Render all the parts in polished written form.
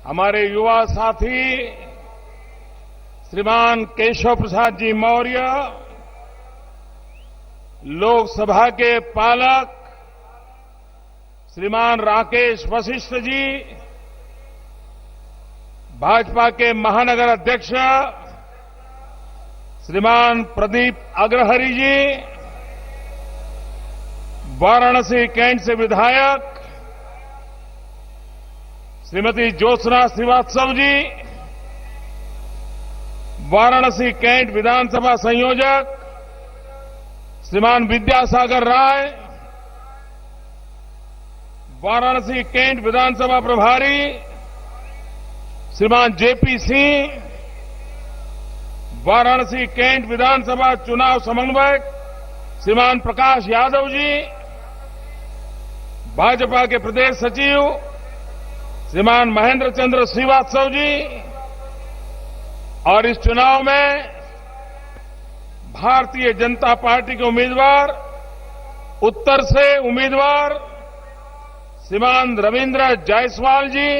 हमारे युवा साथी श्रीमान केशव प्रसाद जी मौर्य, लोकसभा के पालक श्रीमान राकेश वशिष्ठ जी, भाजपा के महानगर अध्यक्ष श्रीमान प्रदीप अग्रहरि जी, वाराणसी कैंट से विधायक श्रीमती ज्योत्सना श्रीवास्तव जी, वाराणसी कैंट विधानसभा संयोजक श्रीमान विद्यासागर राय, वाराणसी कैंट विधानसभा प्रभारी श्रीमान जेपी सिंह, वाराणसी कैंट विधानसभा चुनाव समन्वयक श्रीमान प्रकाश यादव जी, भाजपा के प्रदेश सचिव श्रीमान महेंद्र चंद्र श्रीवास्तव जी, और इस चुनाव में भारतीय जनता पार्टी के उम्मीदवार, उत्तर से उम्मीदवार श्रीमान रविंद्र जायसवाल जी,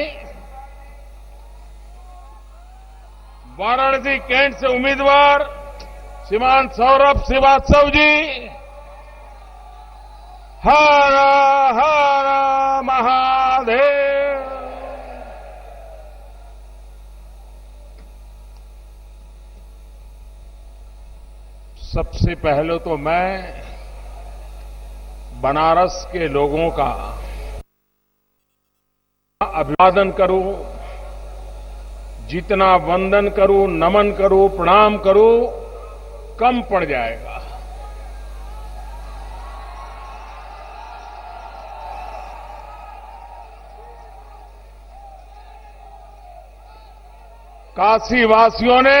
वाराणसी कैंट से उम्मीदवार श्रीमान सौरभ श्रीवास्तव जी। हर हर महादेव। सबसे पहले तो मैं बनारस के लोगों का अभिवादन करूं, जितना वंदन करूं, नमन करूं, प्रणाम करूं, कम पड़ जाएगा। काशीवासियों ने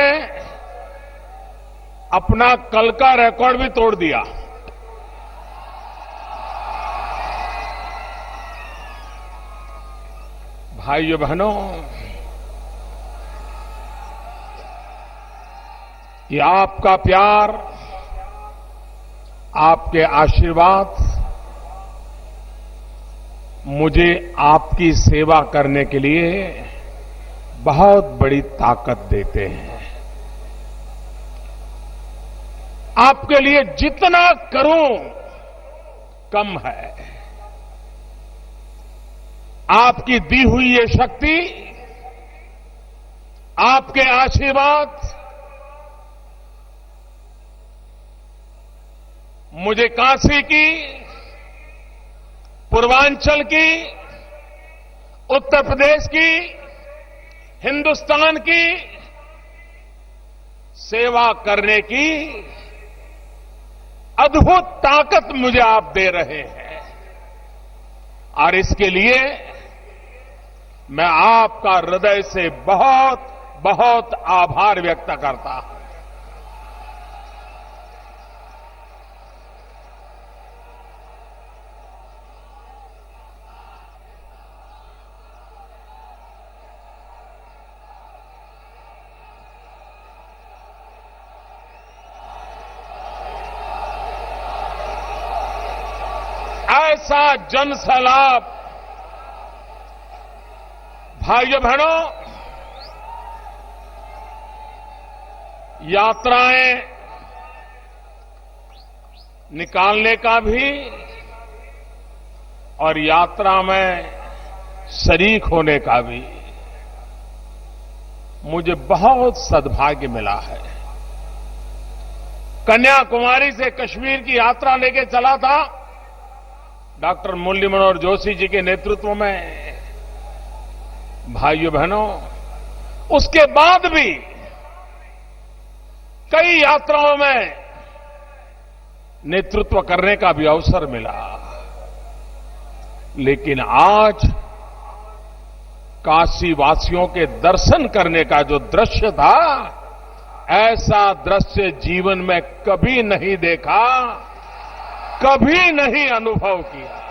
अपना कल का रिकॉर्ड भी तोड़ दिया। भाइयों बहनों, ये आपका प्यार, आपके आशीर्वाद मुझे आपकी सेवा करने के लिए बहुत बड़ी ताकत देते हैं। आपके लिए जितना करूं कम है। आपकी दी हुई ये शक्ति, आपके आशीर्वाद मुझे काशी की, पूर्वांचल की, उत्तर प्रदेश की, हिंदुस्तान की सेवा करने की अद्भुत ताकत मुझे आप दे रहे हैं, और इसके लिए मैं आपका हृदय से बहुत बहुत आभार व्यक्त करता हूं। ऐसा जन सैलाब, भाइयों बहनों, यात्राएं निकालने का भी और यात्रा में शरीक होने का भी मुझे बहुत सद्भाग्य मिला है। कन्याकुमारी से कश्मीर की यात्रा लेके चला था डॉक्टर मुरली मनोहर जोशी जी के नेतृत्व में। भाइयों बहनों, उसके बाद भी कई यात्राओं में नेतृत्व करने का भी अवसर मिला, लेकिन आज काशीवासियों के दर्शन करने का जो दृश्य था, ऐसा दृश्य जीवन में कभी नहीं देखा, कभी नहीं अनुभव किया।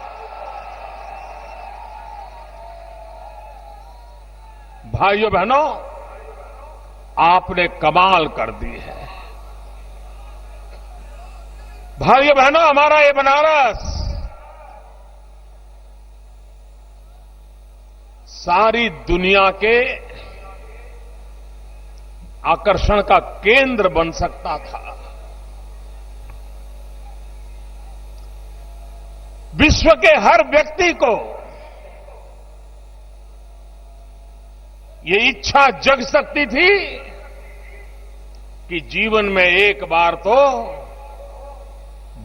भाइयों बहनों, आपने कमाल कर दी है। भाइयों बहनों, हमारा ये बनारस सारी दुनिया के आकर्षण का केंद्र बन सकता था। विश्व के हर व्यक्ति को ये इच्छा जग सकती थी कि जीवन में एक बार तो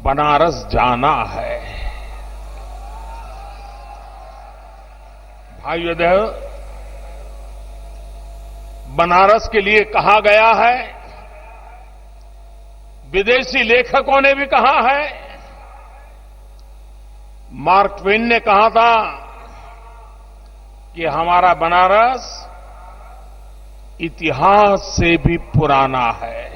बनारस जाना है। भाइयों बहनों, बनारस के लिए कहा गया है, विदेशी लेखकों ने भी कहा है, मार्क ट्वेन ने कहा था कि हमारा बनारस इतिहास से भी पुराना है,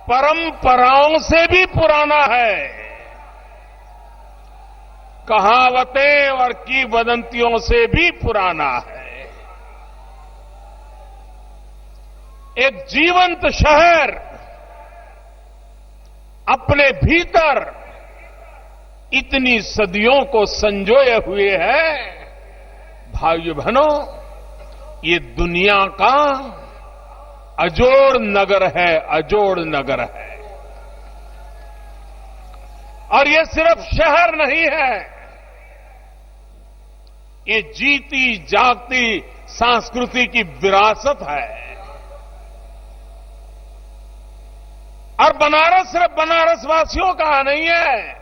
परंपराओं से भी पुराना है, कहावतें और किंवदंतियों से भी पुराना है। एक जीवंत शहर अपने भीतर इतनी सदियों को संजोए हुए है। भाइयों बहनों, ये दुनिया का अजोड़ नगर है, अजोड़ नगर है। और ये सिर्फ शहर नहीं है, ये जीती जागती संस्कृति की विरासत है। और बनारस सिर्फ बनारस वासियों का नहीं है,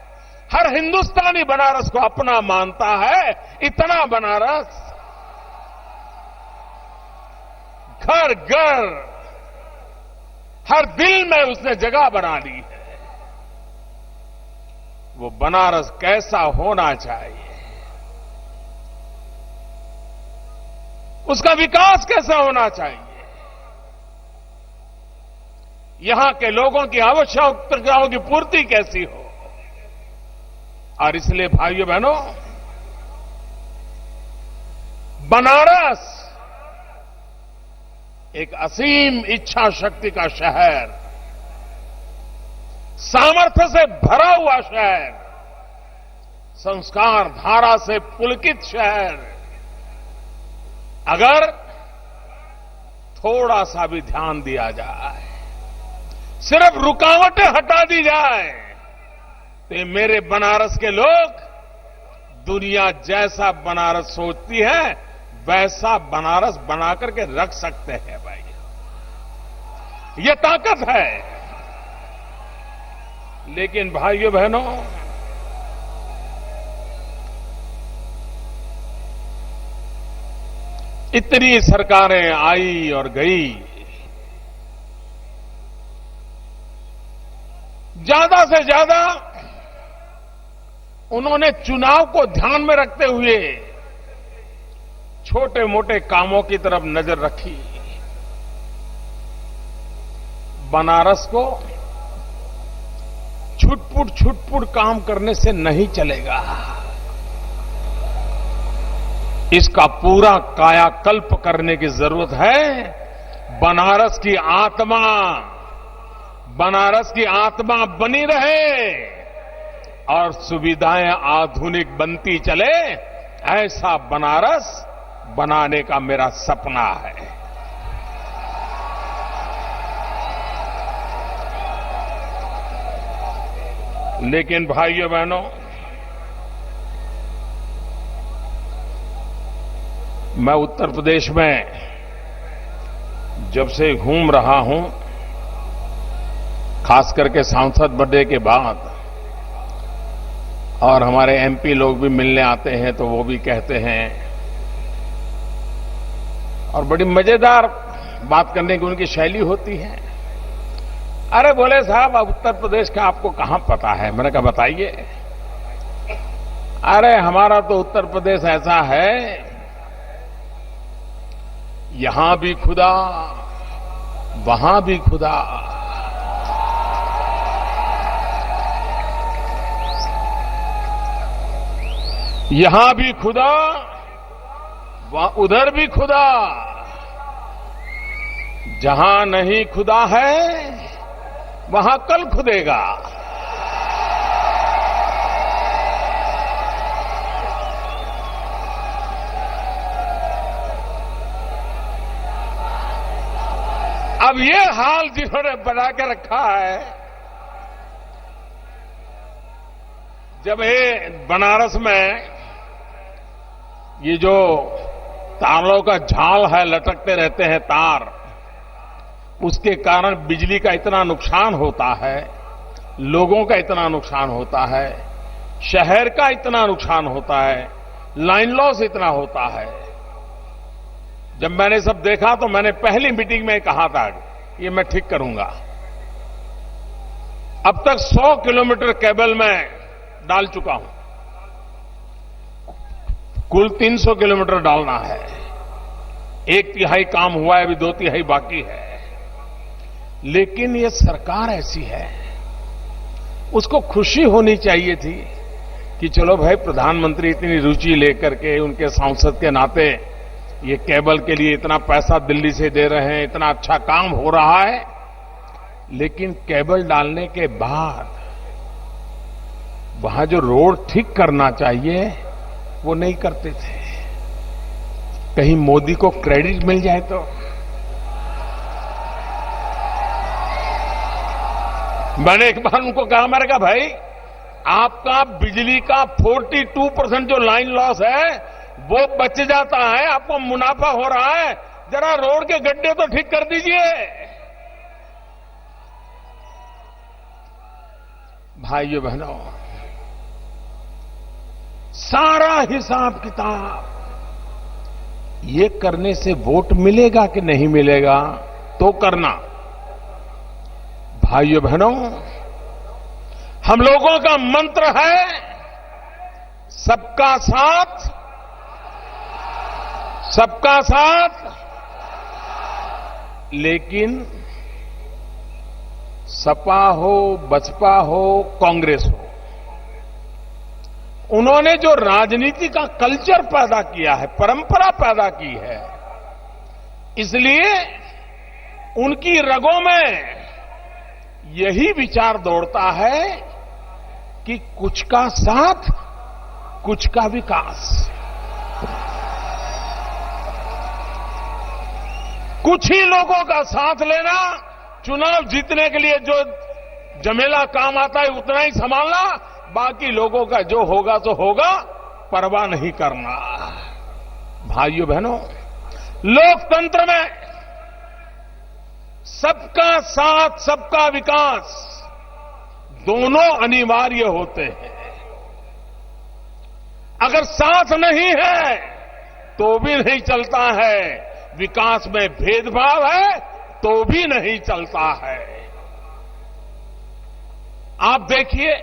हर हिंदुस्तानी बनारस को अपना मानता है। इतना बनारस घर घर, हर दिल में उसने जगह बना ली है। वो बनारस कैसा होना चाहिए, उसका विकास कैसा होना चाहिए, यहां के लोगों की आवश्यकताओं की पूर्ति कैसी हो। और इसलिए भाइयों बहनों, बनारस एक असीम इच्छा शक्ति का शहर, सामर्थ्य से भरा हुआ शहर, संस्कार धारा से पुलकित शहर, अगर थोड़ा सा भी ध्यान दिया जाए, सिर्फ रुकावटें हटा दी जाए, तो मेरे बनारस के लोग दुनिया जैसा बनारस सोचती है वैसा बनारस बना करके रख सकते हैं। भाई, ये ताकत है। लेकिन भाइयों बहनों, इतनी सरकारें आई और गई, ज्यादा से ज्यादा उन्होंने चुनाव को ध्यान में रखते हुए छोटे मोटे कामों की तरफ नजर रखी। बनारस को छुटपुट काम करने से नहीं चलेगा, इसका पूरा कायाकल्प करने की जरूरत है। बनारस की आत्मा बनी रहे और सुविधाएं आधुनिक बनती चले, ऐसा बनारस बनाने का मेरा सपना है। लेकिन भाइयों बहनों, मैं उत्तर प्रदेश में जब से घूम रहा हूं, खास करके सांसद बनने के बाद, और हमारे एमपी लोग भी मिलने आते हैं तो वो भी कहते हैं, और बड़ी मजेदार बात करने की उनकी शैली होती है। अरे बोले साहब, अब उत्तर प्रदेश का आपको कहां पता है? मैंने कहा बताइए। अरे हमारा तो उत्तर प्रदेश ऐसा है, यहां भी खुदा वहां भी खुदा, यहां भी खुदा उधर भी खुदा, जहां नहीं खुदा है वहां कल खुदेगा। अब ये हाल जिन्होंने बना के रखा है, जब ये बनारस में ये जो तारों का झाल है, लटकते रहते हैं तार, उसके कारण बिजली का इतना नुकसान होता है, लोगों का इतना नुकसान होता है, शहर का इतना नुकसान होता है, लाइन लॉस इतना होता है। जब मैंने सब देखा तो मैंने पहली मीटिंग में कहा था ये मैं ठीक करूंगा। अब तक 100 किलोमीटर केबल में डाल चुका हूं, कुल 300 किलोमीटर डालना है। 1/3 काम हुआ है, अभी 2/3 बाकी है। लेकिन ये सरकार ऐसी है, उसको खुशी होनी चाहिए थी कि चलो भाई प्रधानमंत्री इतनी रुचि लेकर के उनके सांसद के नाते ये केबल के लिए इतना पैसा दिल्ली से दे रहे हैं, इतना अच्छा काम हो रहा है। लेकिन केबल डालने के बाद वहां जो रोड ठीक करना चाहिए वो नहीं करते थे। कहीं मोदी को क्रेडिट मिल जाए तो। मैंने एक बार उनको कहा, मैंने कहा भाई आपका बिजली का 42% जो लाइन लॉस है वो बच जाता है, आपको मुनाफा हो रहा है, जरा रोड के गड्ढे तो ठीक कर दीजिए। भाइयों बहनों, सारा हिसाब किताब ये करने से वोट मिलेगा कि नहीं मिलेगा तो करना। भाइयों बहनों, हम लोगों का मंत्र है सबका साथ, सबका साथ। लेकिन सपा हो, बसपा हो, कांग्रेस हो, उन्होंने जो राजनीति का कल्चर पैदा किया है, परंपरा पैदा की है, इसलिए उनकी रगों में यही विचार दौड़ता है कि कुछ का साथ, कुछ का विकास। कुछ ही लोगों का साथ लेना, चुनाव जीतने के लिए जो जमेला काम आता है उतना ही संभालना, बाकी लोगों का जो होगा तो होगा, परवाह नहीं करना। भाइयों बहनों, लोकतंत्र में सबका साथ, सबका विकास दोनों अनिवार्य होते हैं। अगर साथ नहीं है तो भी नहीं चलता है, विकास में भेदभाव है तो भी नहीं चलता है। आप देखिए,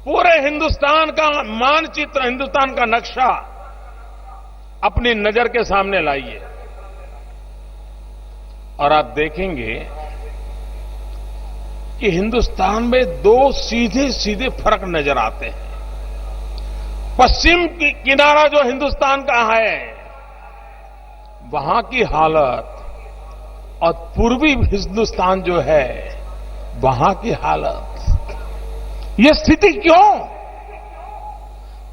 पूरे हिंदुस्तान का मानचित्र, हिंदुस्तान का नक्शा अपनी नजर के सामने लाइए और आप देखेंगे कि हिंदुस्तान में दो सीधे सीधे फर्क नजर आते हैं। पश्चिम किनारा जो हिंदुस्तान का है वहां की हालत और पूर्वी हिंदुस्तान जो है वहां की हालत, ये स्थिति क्यों?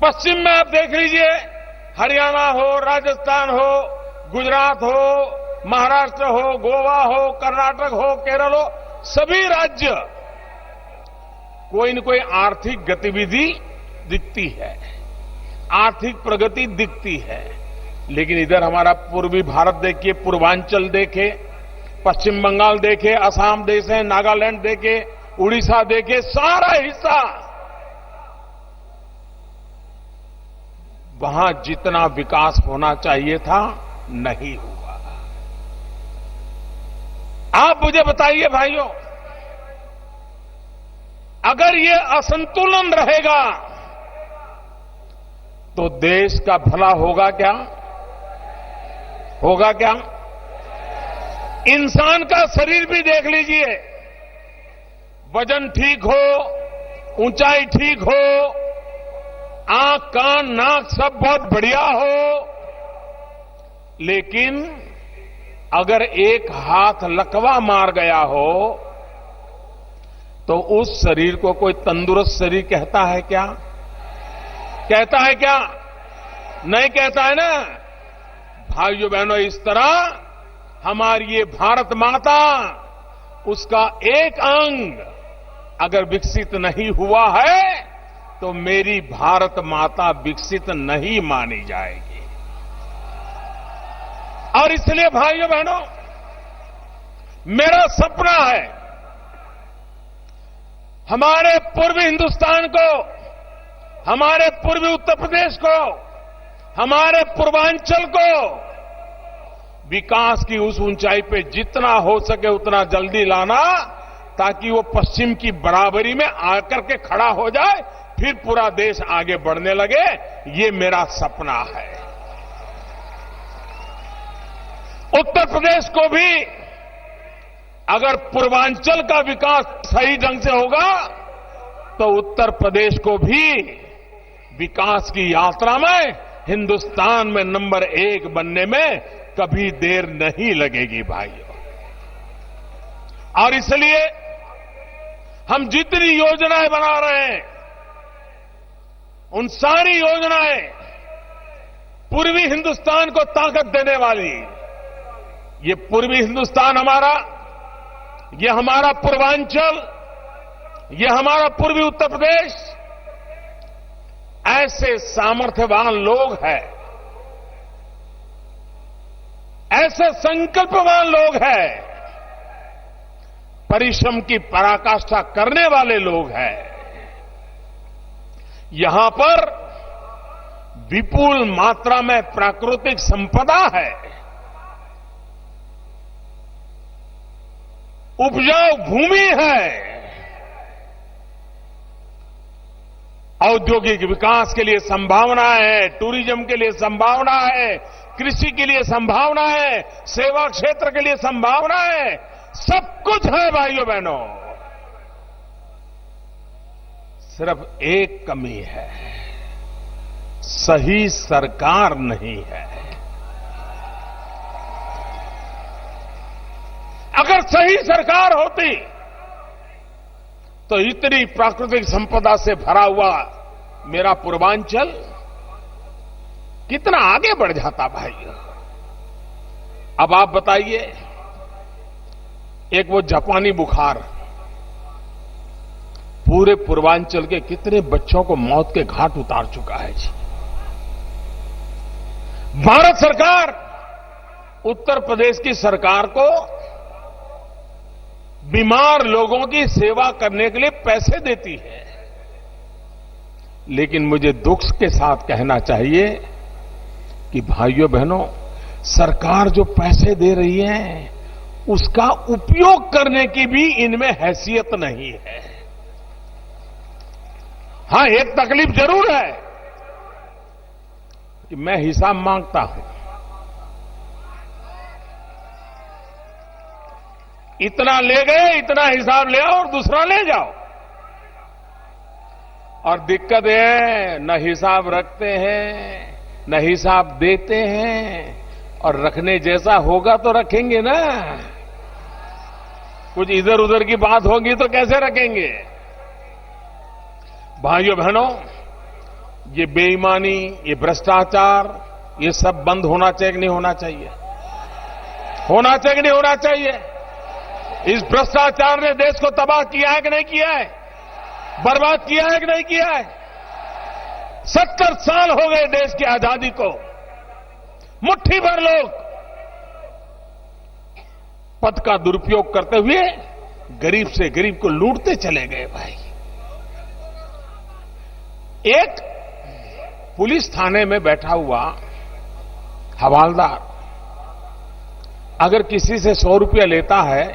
पश्चिम में आप देख लीजिए, हरियाणा हो, राजस्थान हो, गुजरात हो, महाराष्ट्र हो, गोवा हो, कर्नाटक हो, केरल हो, सभी राज्य कोई न कोई आर्थिक गतिविधि दिखती है, आर्थिक प्रगति दिखती है। लेकिन इधर हमारा पूर्वी भारत देखिए, पूर्वांचल देखे, पश्चिम बंगाल देखे, असम देखे, नागालैंड देखे, उड़ीसा देखे, सारा हिस्सा वहां जितना विकास होना चाहिए था नहीं हुआ। आप मुझे बताइए भाइयों, अगर ये असंतुलन रहेगा तो देश का भला होगा क्या? होगा क्या? इंसान का शरीर भी देख लीजिए, वजन ठीक हो, ऊंचाई ठीक हो, आंख, कान, नाक सब बहुत बढ़िया हो, लेकिन अगर एक हाथ लकवा मार गया हो तो उस शरीर को कोई तंदुरुस्त शरीर कहता है क्या? कहता है क्या? नहीं कहता है ना। भाइयों बहनों, इस तरह हमारी ये भारत माता, उसका एक अंग अगर विकसित नहीं हुआ है तो मेरी भारत माता विकसित नहीं मानी जाएगी। और इसलिए भाइयों बहनों, मेरा सपना है हमारे पूर्वी हिंदुस्तान को, हमारे पूर्वी उत्तर प्रदेश को, हमारे पूर्वांचल को विकास की उस ऊंचाई पे जितना हो सके उतना जल्दी लाना, ताकि वो पश्चिम की बराबरी में आकर के खड़ा हो जाए, फिर पूरा देश आगे बढ़ने लगे। ये मेरा सपना है। उत्तर प्रदेश को भी अगर पूर्वांचल का विकास सही ढंग से होगा तो उत्तर प्रदेश को भी विकास की यात्रा में हिंदुस्तान में नंबर 1 बनने में कभी देर नहीं लगेगी भाइयों। और इसलिए हम जितनी योजनाएं बना रहे हैं, उन सारी योजनाएं पूर्वी हिंदुस्तान को ताकत देने वाली। ये पूर्वी हिंदुस्तान हमारा, ये हमारा पूर्वांचल, ये हमारा पूर्वी उत्तर प्रदेश ऐसे सामर्थ्यवान लोग हैं, ऐसे संकल्पवान लोग हैं, परिश्रम की पराकाष्ठा करने वाले लोग हैं। यहां पर विपुल मात्रा में प्राकृतिक संपदा है, उपजाऊ भूमि है, औद्योगिक विकास के लिए संभावना है, टूरिज्म के लिए संभावना है, कृषि के लिए संभावना है, सेवा क्षेत्र के लिए संभावना है, सब कुछ है भाइयों बहनों। सिर्फ एक कमी है, सही सरकार नहीं है। अगर सही सरकार होती तो इतनी प्राकृतिक संपदा से भरा हुआ मेरा पूर्वांचल कितना आगे बढ़ जाता भाइयों। अब आप बताइए, एक वो जापानी बुखार पूरे पूर्वांचल के कितने बच्चों को मौत के घाट उतार चुका है जी। भारत सरकार उत्तर प्रदेश की सरकार को बीमार लोगों की सेवा करने के लिए पैसे देती है, लेकिन मुझे दुख के साथ कहना चाहिए कि भाइयों बहनों, सरकार जो पैसे दे रही है उसका उपयोग करने की भी इनमें हैसियत नहीं है। हां, एक तकलीफ जरूर है कि मैं हिसाब मांगता हूं, इतना ले गए, इतना हिसाब ले आओ और दूसरा ले जाओ। और दिक्कत है, न हिसाब रखते हैं, न हिसाब देते हैं, और रखने जैसा होगा तो रखेंगे ना। कुछ इधर उधर की बात होगी तो कैसे रखेंगे। भाइयों बहनों, ये बेईमानी, ये भ्रष्टाचार, ये सब बंद होना चाहिए कि नहीं होना चाहिए? होना चाहिए कि नहीं होना चाहिए? इस भ्रष्टाचार ने देश को तबाह किया है कि नहीं किया है? बर्बाद किया है कि नहीं किया है? 70 साल हो गए देश की आजादी को। मुट्ठी भर लोग पद का दुरुपयोग करते हुए गरीब से गरीब को लूटते चले गए भाई। एक पुलिस थाने में बैठा हुआ हवालदार अगर किसी से 100 रुपया लेता है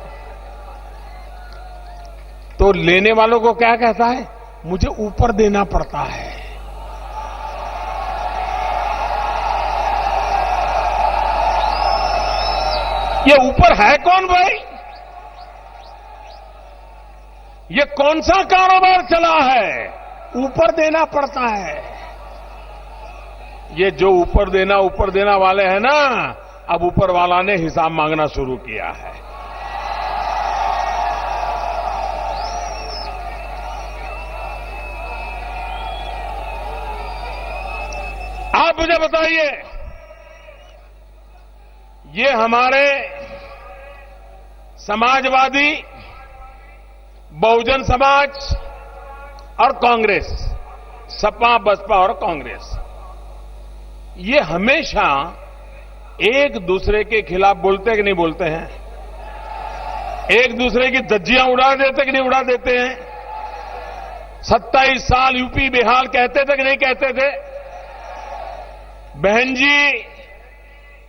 तो लेने वालों को क्या कहता है? मुझे ऊपर देना पड़ता है। ये ऊपर है कौन भाई? ये कौन सा कारोबार चला है? ऊपर देना पड़ता है। ये जो ऊपर देना वाले हैं ना, अब ऊपर वाला ने हिसाब मांगना शुरू किया है। आप मुझे बताइए, ये हमारे समाजवादी, बहुजन समाज और कांग्रेस, सपा, बसपा और कांग्रेस, ये हमेशा एक दूसरे के खिलाफ बोलते कि नहीं बोलते हैं? एक दूसरे की धज्जियां उड़ा देते कि नहीं उड़ा देते हैं? 27 साल यूपी बिहार कहते थे कि नहीं कहते थे? बहन जी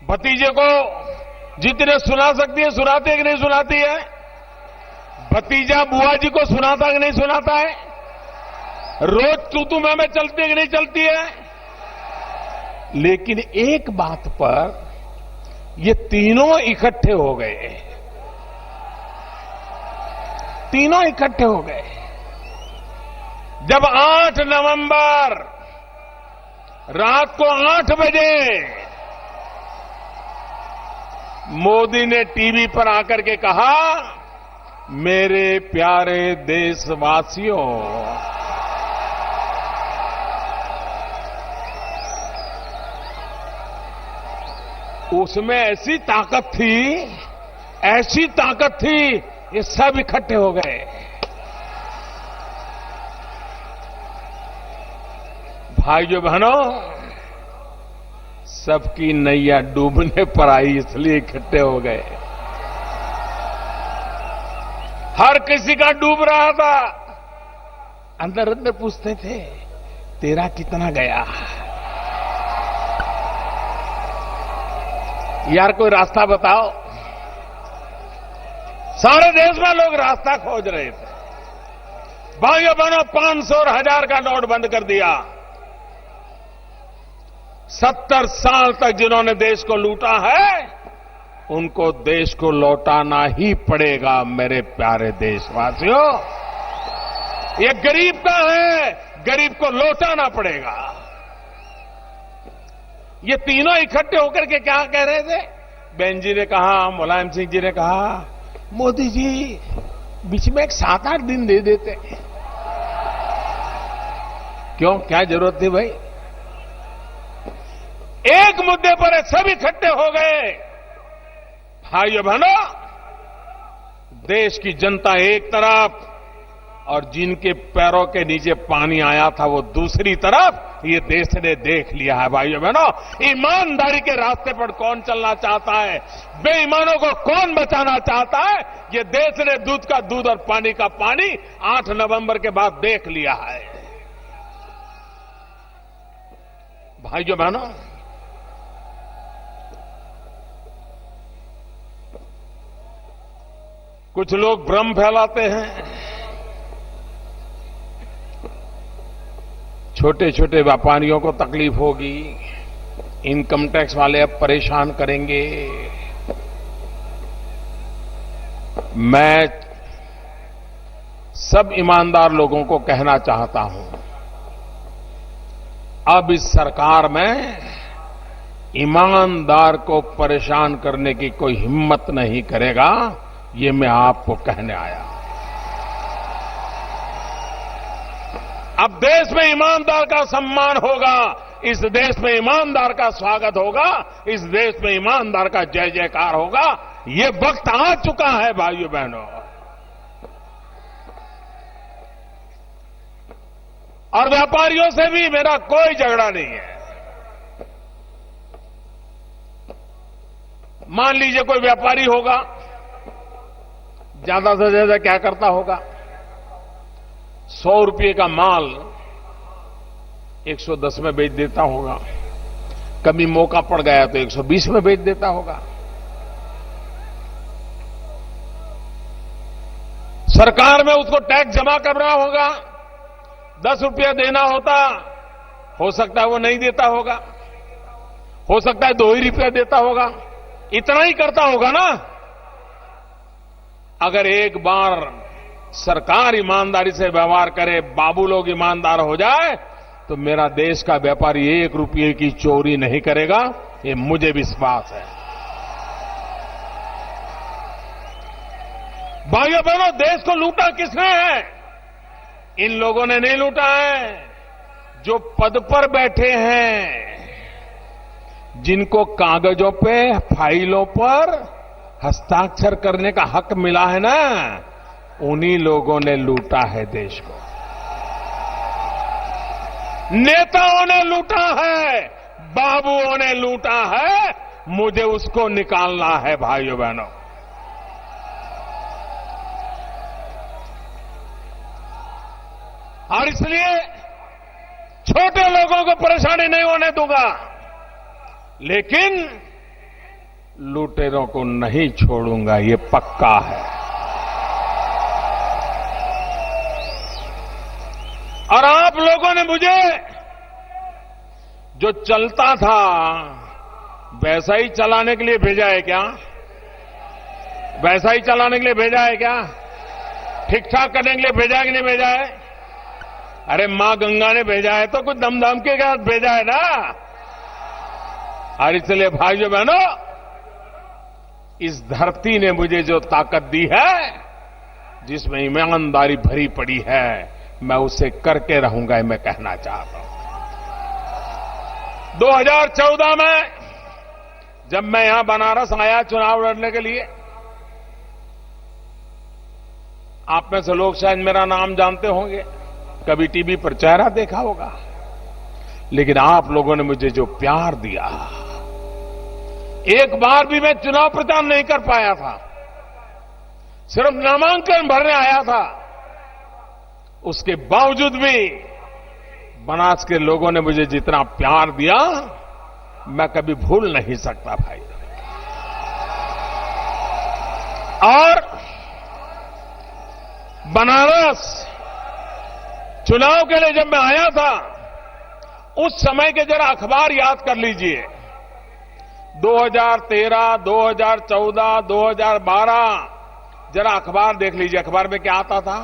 भतीजे को जितने सुना सकती है सुनाती है कि नहीं सुनाती है? भतीजा बुआ जी को सुनाता कि नहीं सुनाता है? रोज तू मैं चलती है कि नहीं चलती है? लेकिन एक बात पर ये तीनों इकट्ठे हो गए, तीनों इकट्ठे हो गए जब 8 नवंबर रात को 8 बजे मोदी ने टीवी पर आकर के कहा, मेरे प्यारे देशवासियों, उसमें ऐसी ताकत थी, ये सब इकट्ठे हो गए। भाइयों बहनों, सबकी नैया डूबने पर आई इसलिए इकट्ठे हो गए। हर किसी का डूब रहा था। अंदर अंदर पूछते थे, तेरा कितना गया? यार कोई रास्ता बताओ। सारे देश में लोग रास्ता खोज रहे थे। भाइयों बहनों, 500 और 1000 का नोट बंद कर दिया। 70 साल तक जिन्होंने देश को लूटा है, उनको देश को लौटाना ही पड़ेगा। मेरे प्यारे देशवासियों, ये गरीब का है, गरीब को लौटाना पड़ेगा। ये तीनों इकट्ठे होकर के क्या कह रहे थे? बहन जी ने कहा, मुलायम सिंह जी ने कहा, मोदी जी बीच में एक 7-8 दिन दे देते। क्यों, क्या जरूरत थी भाई? एक मुद्दे पर सब इकट्ठे हो गए। भाइयों बहनों, देश की जनता एक तरफ और जिनके पैरों के नीचे पानी आया था वो दूसरी तरफ, ये देश ने देख लिया है। भाइयों बहनों, ईमानदारी के रास्ते पर कौन चलना चाहता है, बेईमानों को कौन बचाना चाहता है, ये देश ने दूध का दूध और पानी का पानी 8 नवंबर के बाद देख लिया है। भाइयों बहनों, कुछ लोग भ्रम फैलाते हैं, छोटे छोटे व्यापारियों को तकलीफ होगी, इनकम टैक्स वाले अब परेशान करेंगे। मैं सब ईमानदार लोगों को कहना चाहता हूं, अब इस सरकार में ईमानदार को परेशान करने की कोई हिम्मत नहीं करेगा। ये मैं आपको कहने आया। अब देश में ईमानदार का सम्मान होगा, इस देश में ईमानदार का स्वागत होगा, इस देश में ईमानदार का जय जयकार होगा। ये वक्त आ चुका है भाइयों बहनों। और व्यापारियों से भी मेरा कोई झगड़ा नहीं है। मान लीजिए कोई व्यापारी होगा, ज्यादा से ज्यादा क्या करता होगा, 100 रुपये का माल 110 में बेच देता होगा, कभी मौका पड़ गया तो 120 में बेच देता होगा। सरकार में उसको टैक्स जमा करना होगा, 10 रुपया देना होता, हो सकता है वो नहीं देता होगा, हो सकता है 2 ही रुपया देता होगा, इतना ही करता होगा ना। अगर एक बार सरकार ईमानदारी से व्यवहार करे, बाबू लोग ईमानदार हो जाए, तो मेरा देश का व्यापारी 1 रुपये की चोरी नहीं करेगा, ये मुझे विश्वास है। भाइयों बहनों, देश को लूटा किसने है? इन लोगों ने नहीं लूटा है जो पद पर बैठे हैं, जिनको कागजों पे, फाइलों पर हस्ताक्षर करने का हक मिला है ना, उन्हीं लोगों ने लूटा है देश को। नेताओं ने लूटा है, बाबुओं ने लूटा है, मुझे उसको निकालना है भाइयों बहनों। और इसलिए छोटे लोगों को परेशानी नहीं होने दूंगा, लेकिन लुटेरों को नहीं छोड़ूंगा, ये पक्का है। और आप लोगों ने मुझे जो चलता था वैसा ही चलाने के लिए भेजा है क्या? वैसा ही चलाने के लिए भेजा है क्या? ठीक ठाक करने के लिए भेजा है कि नहीं भेजा है? अरे मां गंगा ने भेजा है तो कुछ दमदम के साथ भेजा है ना। और इसलिए भाइयों बहनों, इस धरती ने मुझे जो ताकत दी है, जिसमें ईमानदारी भरी पड़ी है, मैं उसे करके रहूंगा, मैं कहना चाहता हूं। 2014 में जब मैं यहां बनारस आया चुनाव लड़ने के लिए, आप में से लोग शायद मेरा नाम जानते होंगे, कभी टीवी पर चेहरा देखा होगा, लेकिन आप लोगों ने मुझे जो प्यार दिया, एक बार भी मैं चुनाव प्रचार नहीं कर पाया था, सिर्फ नामांकन भरने आया था, उसके बावजूद भी बनास के लोगों ने मुझे जितना प्यार दिया, मैं कभी भूल नहीं सकता भाई। और बनारस चुनाव के लिए जब मैं आया था, उस समय के जरा अखबार याद कर लीजिए। 2013, 2014, 2012 जरा अखबार देख लीजिए। अखबार में क्या आता था?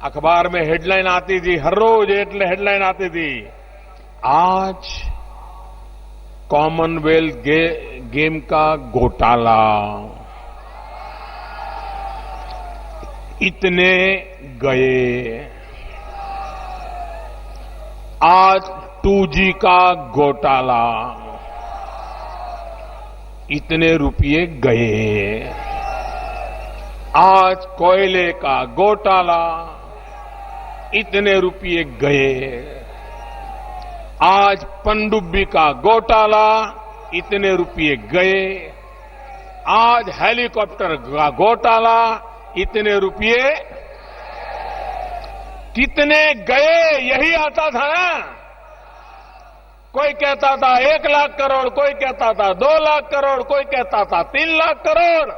अखबार में हेडलाइन आती थी, हर रोज हेडलाइन आती थी, आज कॉमनवेल्थ गेम का घोटाला, इतने गए, आज 2G का घोटाला, इतने रुपये गए, आज कोयले का घोटाला, इतने रुपये गए, आज पनडुब्बी का घोटाला, इतने रुपये गए, आज हेलीकॉप्टर का घोटाला, इतने रुपये कितने गए, यही आता था ना। कोई कहता था 1 लाख करोड़, कोई कहता था 2 लाख करोड़, कोई कहता था 3 लाख करोड़,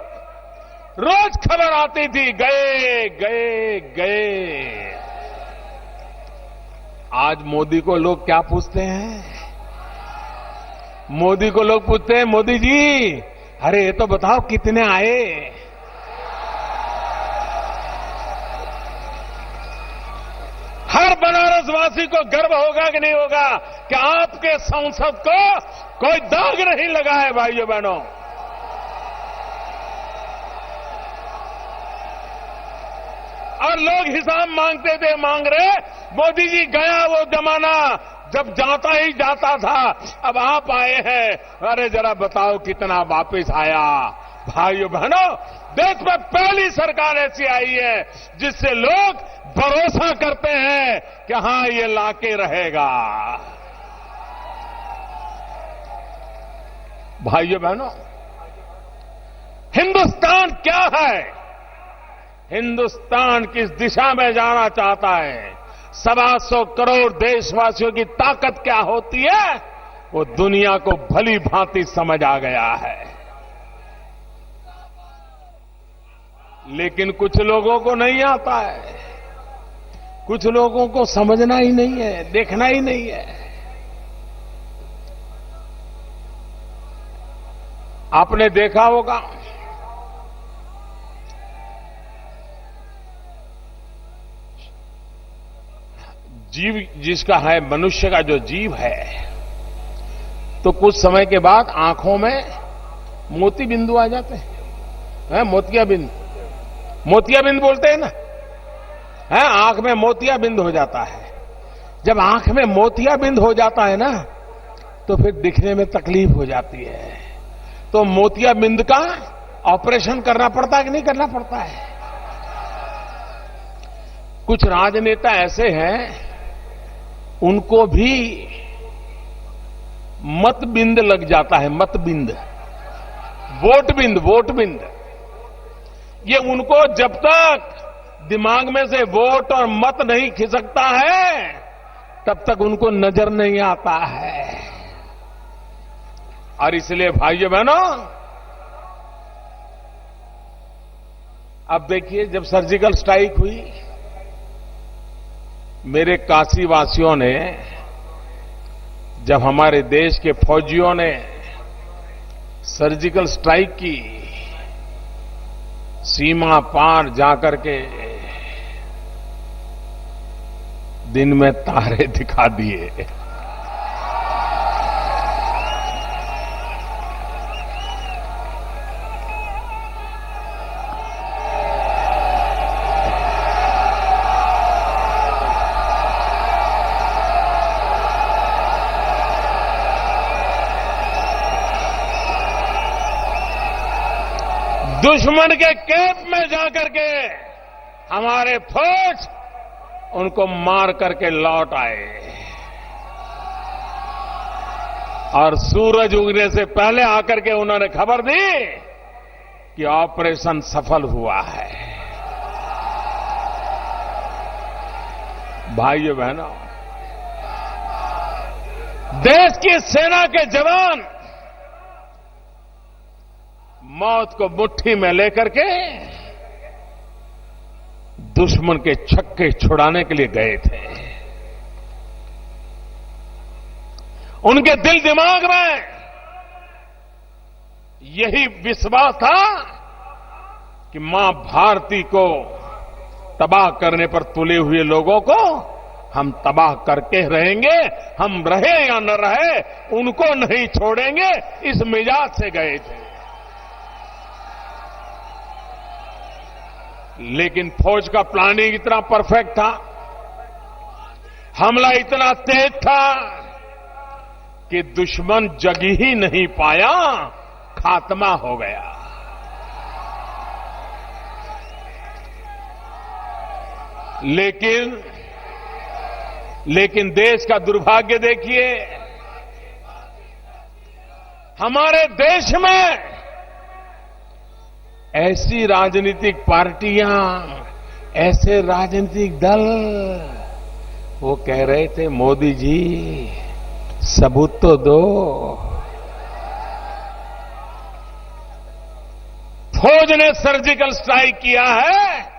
रोज खबर आती थी, गए गए गए। आज मोदी को लोग क्या पूछते हैं? मोदी को लोग पूछते हैं, मोदी जी अरे ये तो बताओ कितने आए? हर बनारसवासी को गर्व होगा कि नहीं होगा कि आपके सांसद को कोई दाग नहीं लगा है भाइयों बहनों। और लोग हिसाब मांगते थे, मांग रहे, मोदी जी गया वो जमाना जब जाता ही जाता था, अब आप आए हैं, अरे जरा बताओ कितना वापस आया। भाइयों बहनों, देश में पहली सरकार ऐसी आई है जिससे लोग भरोसा करते हैं कि हां ये लाके रहेगा। भाइयों बहनों, हिंदुस्तान क्या है? हिंदुस्तान किस दिशा में जाना चाहता है? 125 करोड़ देशवासियों की ताकत क्या होती है, वो दुनिया को भली भांति समझ आ गया है। लेकिन कुछ लोगों को नहीं आता है, कुछ लोगों को समझना ही नहीं है, देखना ही नहीं है। आपने देखा होगा, जीव जिसका है, मनुष्य का जो जीव है, तो कुछ समय के बाद आंखों में मोती बिंदु आ जाते हैं, मोतियाबिंद, मोतियाबिंद बोलते हैं ना, आंख में मोतियाबिंद हो जाता है। जब आंख में मोतियाबिंद हो जाता है ना, तो फिर दिखने में तकलीफ हो जाती है। तो मोतियाबिंद का ऑपरेशन करना पड़ता है कि नहीं करना पड़ता है? कुछ राजनेता ऐसे हैं, उनको भी मतबिंद लग जाता है, मतबिंद, वोट बिंद। ये उनको जब तक दिमाग में से वोट और मत नहीं खिसकता है, तब तक उनको नजर नहीं आता है। और इसलिए भाइयों बहनों, अब देखिए, जब सर्जिकल स्ट्राइक हुई, मेरे काशी वासियों ने, जब हमारे देश के फौजियों ने सर्जिकल स्ट्राइक की, सीमा पार जाकर के दिन में तारे दिखा दिए। दुश्मन के कैंप में जाकर के हमारे फौज उनको मार करके लौट आए, और सूरज उगने से पहले आकर के उन्होंने खबर दी कि ऑपरेशन सफल हुआ है। भाइयों बहनों, देश की सेना के जवान मौत को मुट्ठी में लेकर के दुश्मन के छक्के छुड़ाने के लिए गए थे। उनके दिल दिमाग में यही विश्वास था कि मां भारती को तबाह करने पर तुले हुए लोगों को हम तबाह करके रहेंगे, हम रहे या न रहे उनको नहीं छोड़ेंगे, इस मिजाज से गए थे। लेकिन फौज का प्लानिंग इतना परफेक्ट था, हमला इतना तेज था कि दुश्मन जग ही नहीं पाया, खात्मा हो गया। लेकिन देश का दुर्भाग्य देखिए, हमारे देश में ऐसी राजनीतिक पार्टियां, ऐसे राजनीतिक दल, वो कह रहे थे मोदी जी सबूत तो दो। फौज ने सर्जिकल स्ट्राइक किया है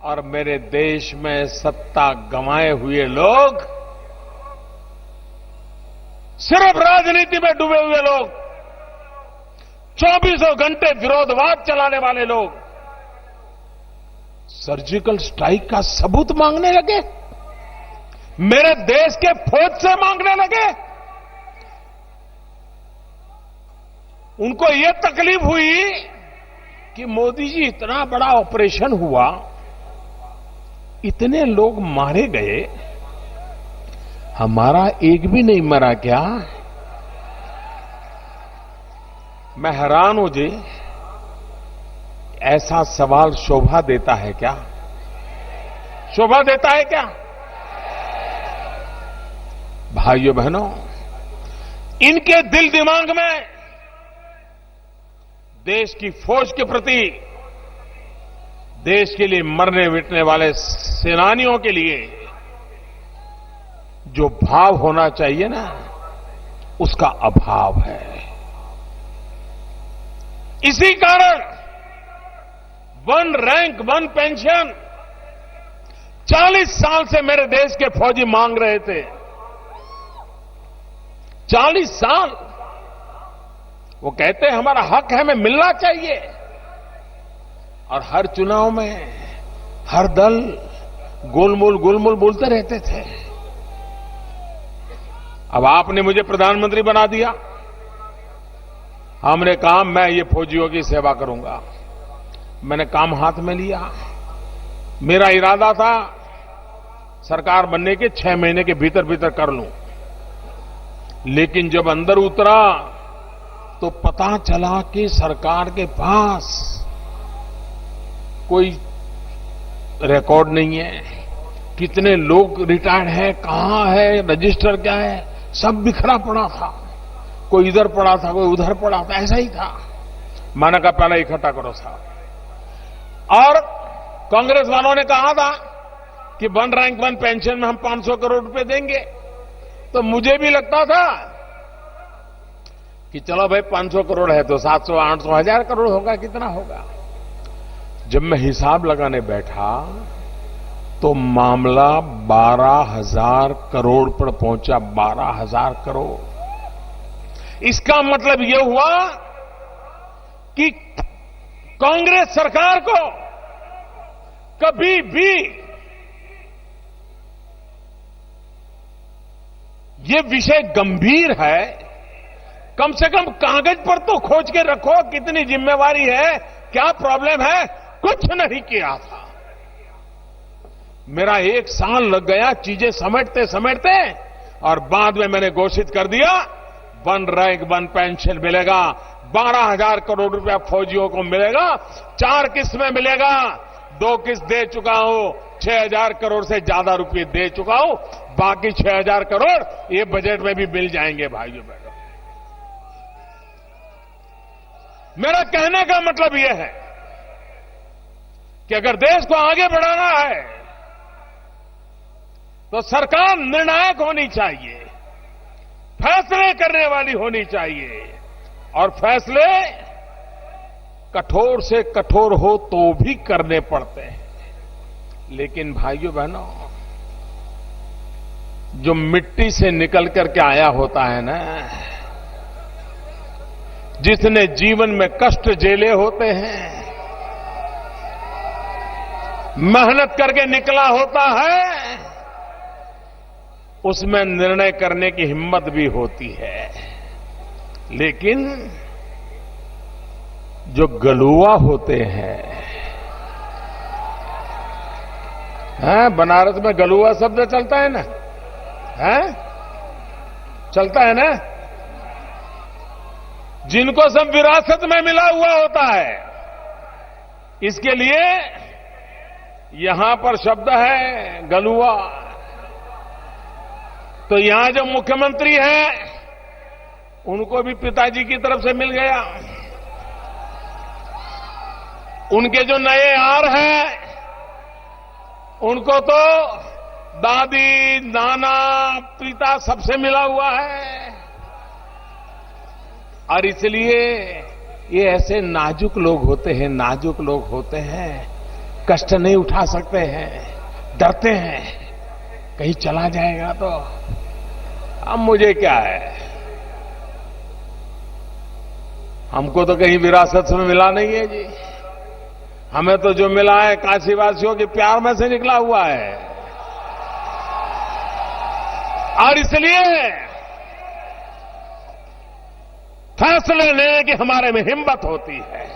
और मेरे देश में सत्ता गंवाए हुए लोग, सिर्फ राजनीति में डूबे हुए लोग, 24 घंटे विरोधवाद चलाने वाले लोग सर्जिकल स्ट्राइक का सबूत मांगने लगे, मेरे देश के फौज से मांगने लगे। उनको यह तकलीफ हुई कि मोदी जी इतना बड़ा ऑपरेशन हुआ, इतने लोग मारे गए, हमारा एक भी नहीं मरा क्या? मैं हैरान हूं जी, ऐसा सवाल शोभा देता है क्या? शोभा देता है क्या? भाइयों बहनों, इनके दिल दिमाग में देश की फौज के प्रति, देश के लिए मरने मिटने वाले सेनानियों के लिए जो भाव होना चाहिए ना, उसका अभाव है। इसी कारण वन रैंक वन पेंशन 40 साल से मेरे देश के फौजी मांग रहे थे। 40 साल वो कहते हैं हमारा हक है, हमें मिलना चाहिए। और हर चुनाव में हर दल गोलमोल बोलते रहते थे। अब आपने मुझे प्रधानमंत्री बना दिया, हमने कहा मैं ये फौजियों की सेवा करूंगा। मैंने काम हाथ में लिया। मेरा इरादा था सरकार बनने के 6 महीने के भीतर भीतर कर लूं, लेकिन जब अंदर उतरा तो पता चला कि सरकार के पास कोई रिकॉर्ड नहीं है, कितने लोग रिटायर्ड हैं, कहां है, रजिस्टर क्या है, सब बिखरा पड़ा था। कोई इधर पड़ा था, कोई उधर पड़ा था, ऐसा ही था। मैंने कहा पहले इकट्ठा करो साहब। और कांग्रेस वालों ने कहा था कि 1 रैंक 1 पेंशन में हम 500 करोड़ रुपए देंगे। तो मुझे भी लगता था कि चलो भाई 500 करोड़ है तो 700, 800, 1000 करोड़ होगा, कितना होगा। जब मैं हिसाब लगाने बैठा तो मामला 12,000 करोड़ पर पहुंचा। 12,000 करोड़। इसका मतलब यह हुआ कि कांग्रेस सरकार को कभी भी ये विषय गंभीर है, कम से कम कागज पर तो खोज के रखो कितनी जिम्मेवारी है, क्या प्रॉब्लम है, कुछ नहीं किया था। मेरा 1 साल लग गया चीजें समेटते समेटते, और बाद में मैंने घोषित कर दिया 1 रैंक 1 पेंशन मिलेगा, 12,000 करोड़ रुपया फौजियों को मिलेगा, 4 किस्त में मिलेगा, 2 किस्त दे चुका हूं, 6,000 करोड़ से ज्यादा रुपये दे चुका हूं, बाकी 6,000 करोड़ ये बजट में भी मिल जाएंगे भाइयों बहनों। मेरा कहने का मतलब यह है कि अगर देश को आगे बढ़ाना है तो सरकार निर्णायक होनी चाहिए, फैसले करने वाली होनी चाहिए, और फैसले कठोर से कठोर हो तो भी करने पड़ते हैं। लेकिन भाइयों बहनों, जो मिट्टी से निकल करके आया होता है ना, जिसने जीवन में कष्ट झेले होते हैं, मेहनत करके निकला होता है, उसमें निर्णय करने की हिम्मत भी होती है। लेकिन जो गलुआ होते हैं, बनारस में गलुआ शब्द चलता है ना, चलता है ना, जिनको सब विरासत में मिला हुआ होता है। इसके लिए यहां पर शब्द है गलुआ। तो यहां जो मुख्यमंत्री हैं उनको भी पिताजी की तरफ से मिल गया, उनके जो नए आर हैं उनको तो दादी, नाना, पिता सबसे मिला हुआ है। और इसलिए ये ऐसे नाजुक लोग होते हैं, कष्ट नहीं उठा सकते हैं, डरते हैं कहीं चला जाएगा तो। अब मुझे क्या है, हमको तो कहीं विरासत में मिला नहीं है जी। हमें तो जो मिला है काशीवासियों के प्यार में से निकला हुआ है। और इसलिए फैसले लेने की हमारे में हिम्मत होती है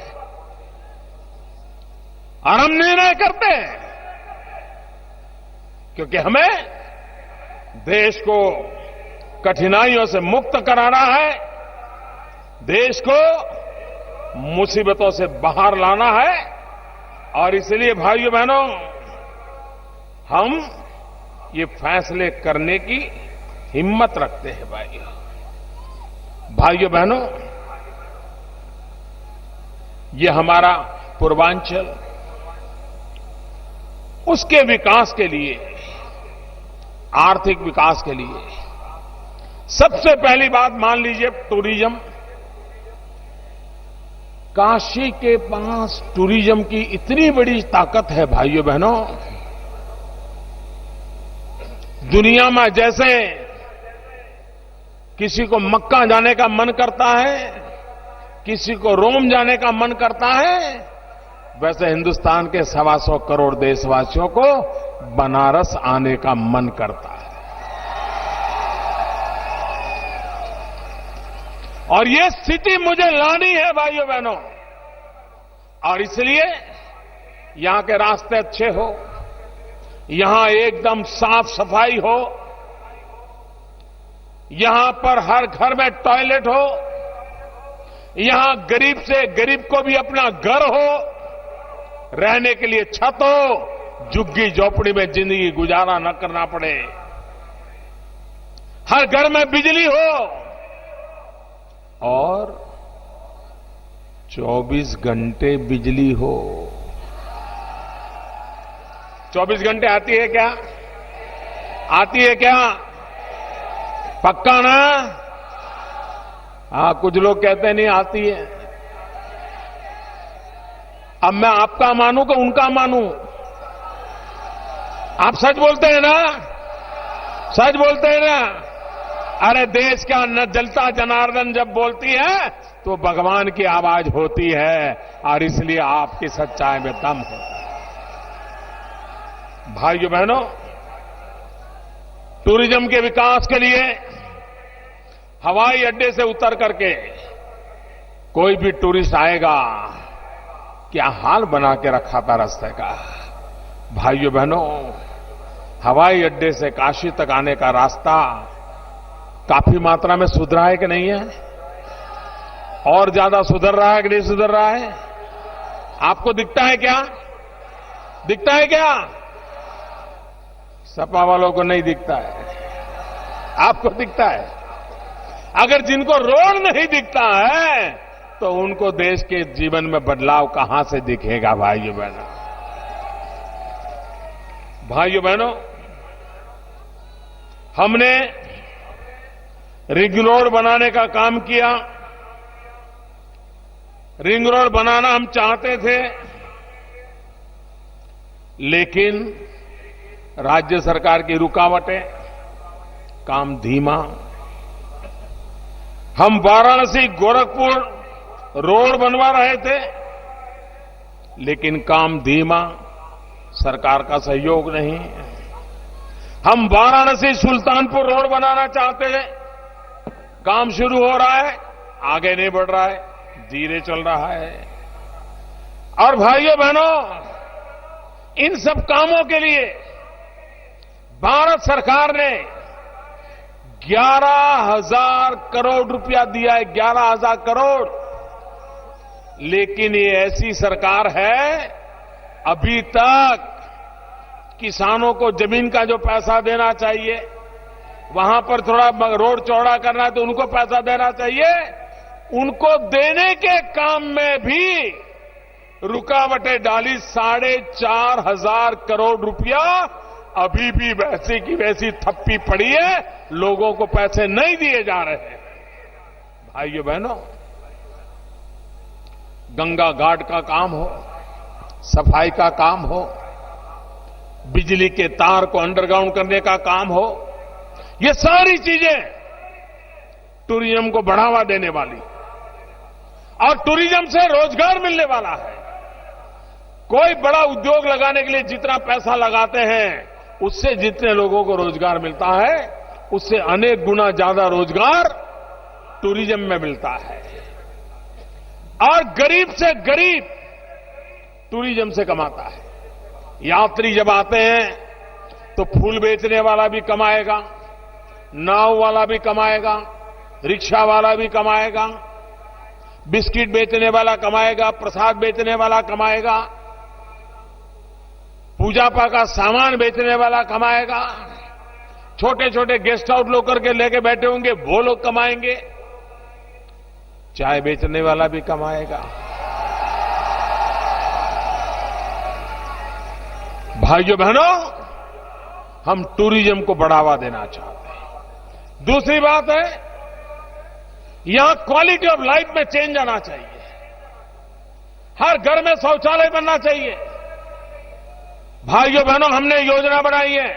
और हम निर्णय करते हैं, क्योंकि हमें देश को कठिनाइयों से मुक्त कराना है, देश को मुसीबतों से बाहर लाना है। और इसलिए भाइयों बहनों, हम ये फैसले करने की हिम्मत रखते हैं। भाइयों बहनों, ये हमारा पूर्वांचल, उसके विकास के लिए, आर्थिक विकास के लिए सबसे पहली बात मान लीजिए टूरिज्म। काशी के पास टूरिज्म की इतनी बड़ी ताकत है भाइयों बहनों। दुनिया में जैसे किसी को मक्का जाने का मन करता है, किसी को रोम जाने का मन करता है, वैसे हिंदुस्तान के 125 करोड़ देशवासियों को बनारस आने का मन करता है। और ये स्थिति मुझे लानी है भाइयों बहनों। और इसलिए यहां के रास्ते अच्छे हो, यहां एकदम साफ सफाई हो, यहां पर हर घर में टॉयलेट हो, यहां गरीब से गरीब को भी अपना घर हो, रहने के लिए छत हो, झुग्गी झोपड़ी में जिंदगी गुजारा न करना पड़े, हर घर में बिजली हो और 24 घंटे बिजली हो। 24 घंटे आती है क्या? आती है क्या? पक्का ना? हाँ, कुछ लोग कहते हैं नहीं आती है। अब मैं आपका मानूं कि उनका मानूं? आप सच बोलते हैं ना? सच बोलते हैं ना? अरे देश का न जलता जनार्दन जब बोलती है तो भगवान की आवाज होती है और इसलिए आपकी सच्चाई में दम होता है। भाइयों बहनों, टूरिज्म के विकास के लिए हवाई अड्डे से उतर करके कोई भी टूरिस्ट आएगा, क्या हाल बना के रखा था रास्ते का। भाइयों बहनों, हवाई अड्डे से काशी तक आने का रास्ता काफी मात्रा में सुधरा है कि नहीं है? और ज्यादा सुधर रहा है कि नहीं सुधर रहा है? आपको दिखता है क्या? दिखता है क्या? सपा वालों को नहीं दिखता है, आपको दिखता है। अगर जिनको रोड नहीं दिखता है तो उनको देश के जीवन में बदलाव कहां से दिखेगा? भाइयों बहनों, भाइयों बहनों, हमने रिंग रोड बनाने का काम किया। रिंग रोड बनाना हम चाहते थे, लेकिन राज्य सरकार की रुकावटें, काम धीमा। हम वाराणसी गोरखपुर रोड बनवा रहे थे, लेकिन काम धीमा, सरकार का सहयोग नहीं। हम वाराणसी सुल्तानपुर रोड बनाना चाहते थे, काम शुरू हो रहा है, आगे नहीं बढ़ रहा है, धीरे चल रहा है। और भाइयों बहनों, इन सब कामों के लिए भारत सरकार ने 11,000 करोड़ रुपया दिया है, 11,000 करोड़। लेकिन ये ऐसी सरकार है, अभी तक किसानों को जमीन का जो पैसा देना चाहिए, वहां पर थोड़ा रोड चौड़ा करना है तो उनको पैसा देना चाहिए, उनको देने के काम में भी रुकावटें डाली। 4,500 करोड़ रुपया अभी भी वैसी की वैसी थप्पी पड़ी है, लोगों को पैसे नहीं दिए जा रहे हैं। भाइयों बहनों, गंगा घाट का काम हो, सफाई का काम हो, बिजली के तार को अंडरग्राउंड करने का काम हो, ये सारी चीजें टूरिज्म को बढ़ावा देने वाली और टूरिज्म से रोजगार मिलने वाला है। कोई बड़ा उद्योग लगाने के लिए जितना पैसा लगाते हैं, उससे जितने लोगों को रोजगार मिलता है, उससे अनेक गुना ज्यादा रोजगार टूरिज्म में मिलता है। और गरीब से गरीब टूरिज्म से कमाता है। यात्री जब आते हैं तो फूल बेचने वाला भी कमाएगा, नाव वाला भी कमाएगा, रिक्शा वाला भी कमाएगा, बिस्किट बेचने वाला कमाएगा, प्रसाद बेचने वाला कमाएगा, पूजा पाठ का सामान बेचने वाला कमाएगा, छोटे छोटे गेस्ट हाउस लोग करके लेके बैठे होंगे वो लोग कमाएंगे, चाय बेचने वाला भी कमाएगा। भाइयों बहनों, हम टूरिज्म को बढ़ावा देना चाहते हैं। दूसरी बात है, यहां क्वालिटी ऑफ लाइफ में चेंज आना चाहिए। हर घर में शौचालय बनना चाहिए। भाइयों बहनों, हमने योजना बनाई है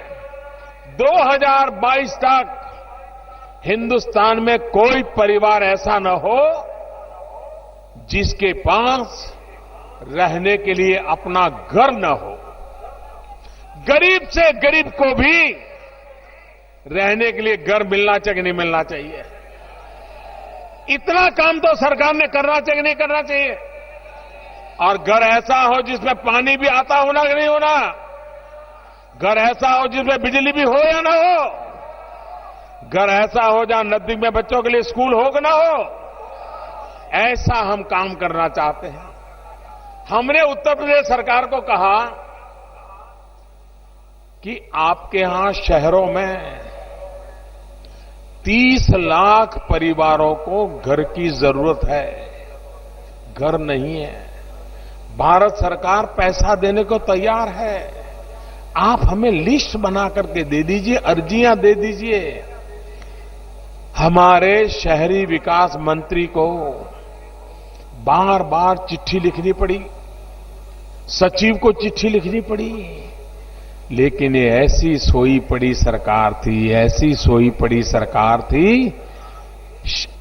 2022 तक हिंदुस्तान में कोई परिवार ऐसा न हो जिसके पास रहने के लिए अपना घर न हो। गरीब से गरीब को भी रहने के लिए घर मिलना चाहिए कि नहीं मिलना चाहिए। इतना काम तो सरकार ने करना चाहिए कि नहीं करना चाहिए। और घर ऐसा हो जिसमें पानी भी आता होना कि नहीं होना, घर ऐसा हो जिसमें बिजली भी हो या ना हो, घर ऐसा हो जहां नजदीक में बच्चों के लिए स्कूल हो कि ना हो, ऐसा हम काम करना चाहते हैं। हमने उत्तर प्रदेश सरकार को कहा कि आपके यहां शहरों में 30 लाख परिवारों को घर की जरूरत है, घर नहीं है। भारत सरकार पैसा देने को तैयार है। आप हमें लिस्ट बना करके दे दीजिए, अर्जियां दे दीजिए। हमारे शहरी विकास मंत्री को बार बार चिट्ठी लिखनी पड़ी, सचिव को चिट्ठी लिखनी पड़ी, लेकिन ये ऐसी सोई पड़ी सरकार थी, ऐसी सोई पड़ी सरकार थी।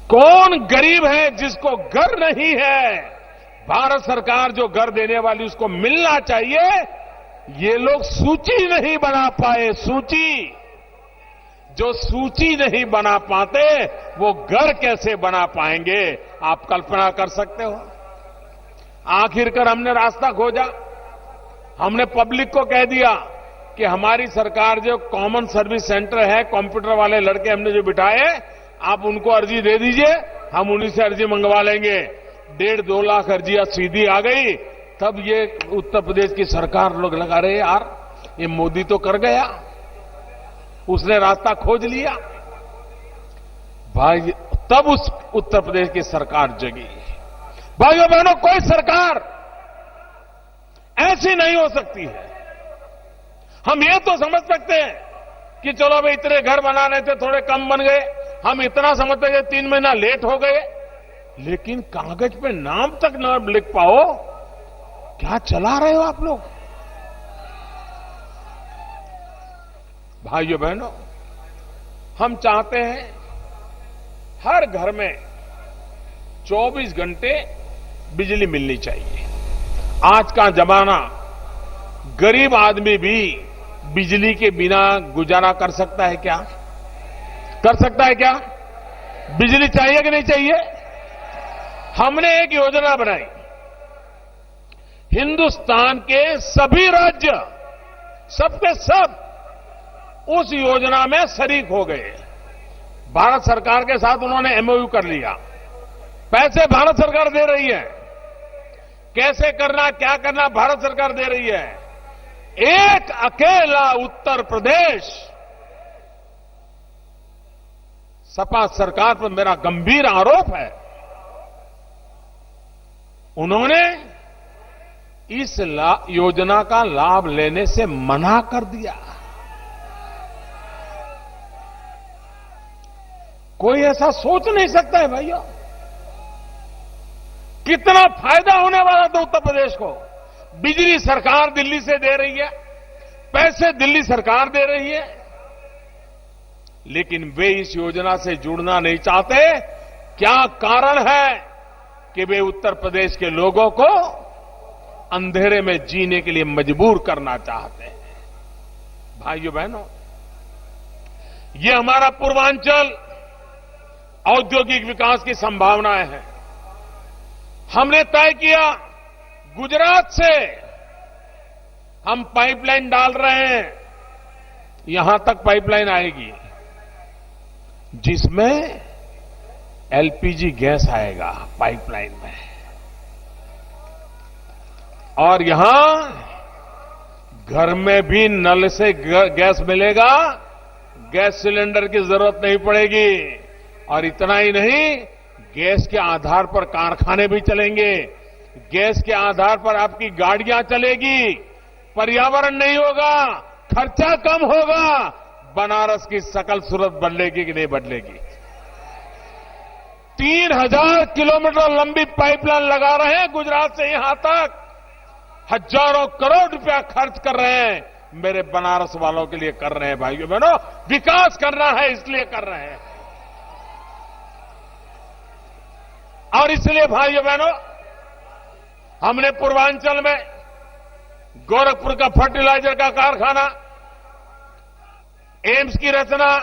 कौन गरीब है जिसको घर नहीं है? भारत सरकार जो घर देने वाली उसको मिलना चाहिए। ये लोग सूची नहीं बना पाए। सूची, जो सूची नहीं बना पाते वो घर कैसे बना पाएंगे? आप कल्पना कर सकते हो। आखिरकार हमने रास्ता खोजा। हमने पब्लिक को कह दिया कि हमारी सरकार जो कॉमन सर्विस सेंटर है, कंप्यूटर वाले लड़के हमने जो बिठाए, आप उनको अर्जी दे दीजिए, हम उन्हीं से अर्जी मंगवा लेंगे। 1.5-2 लाख अर्जियां सीधी आ गई। तब ये उत्तर प्रदेश की सरकार लोग लगा रहे यार, ये मोदी तो कर गया, उसने रास्ता खोज लिया। भाई तब उस उत्तर प्रदेश की सरकार जगी। भाइयों बहनों, कोई सरकार ऐसी नहीं हो सकती है। हम ये तो समझ सकते हैं कि चलो भाई इतने घर बनाने थे, थोड़े कम बन गए, हम इतना समझते हैं 3 महीना लेट हो गए, लेकिन कागज पे नाम तक न लिख पाओ, क्या चला रहे हो आप लोग? भाइयों बहनों, हम चाहते हैं हर घर में 24 घंटे बिजली मिलनी चाहिए। आज का जमाना, गरीब आदमी भी बिजली के बिना गुजारा कर सकता है क्या? कर सकता है क्या? बिजली चाहिए कि नहीं चाहिए? हमने एक योजना बनाई। हिंदुस्तान के सभी राज्य, सबके सब उस योजना में शरीक हो गए। भारत सरकार के साथ उन्होंने एमओयू कर लिया। पैसे भारत सरकार दे रही है। कैसे करना, क्या करना, भारत सरकार दे रही है। एक अकेला उत्तर प्रदेश, सपा सरकार पर मेरा गंभीर आरोप है, उन्होंने इस योजना का लाभ लेने से मना कर दिया। कोई ऐसा सोच नहीं सकता है भाइयों। कितना फायदा होने वाला था उत्तर प्रदेश को। बिजली सरकार दिल्ली से दे रही है, पैसे दिल्ली सरकार दे रही है, लेकिन वे इस योजना से जुड़ना नहीं चाहते। क्या कारण है कि वे उत्तर प्रदेश के लोगों को अंधेरे में जीने के लिए मजबूर करना चाहते हैं? भाइयों बहनों, ये हमारा पूर्वांचल औद्योगिक विकास की संभावनाएं हैं। हमने तय किया, गुजरात से हम पाइपलाइन डाल रहे हैं, यहां तक पाइपलाइन आएगी जिसमें एलपीजी गैस आएगा पाइपलाइन में, और यहां घर में भी नल से गैस मिलेगा, गैस सिलेंडर की जरूरत नहीं पड़ेगी। और इतना ही नहीं, गैस के आधार पर कारखाने भी चलेंगे, गैस के आधार पर आपकी गाड़ियां चलेगी, पर्यावरण नहीं होगा, खर्चा कम होगा, बनारस की सकल सूरत बदलेगी कि नहीं बदलेगी? 3000 किलोमीटर लंबी पाइपलाइन लगा रहे हैं गुजरात से यहां तक, हजारों करोड़ रुपया खर्च कर रहे हैं, मेरे बनारस वालों के लिए कर रहे हैं। भाइयों बहनों, विकास करना है इसलिए कर रहे हैं। और इसलिए भाइयों बहनों, हमने पूर्वांचल में गोरखपुर का फर्टिलाइजर का कारखाना, एम्स की रचना,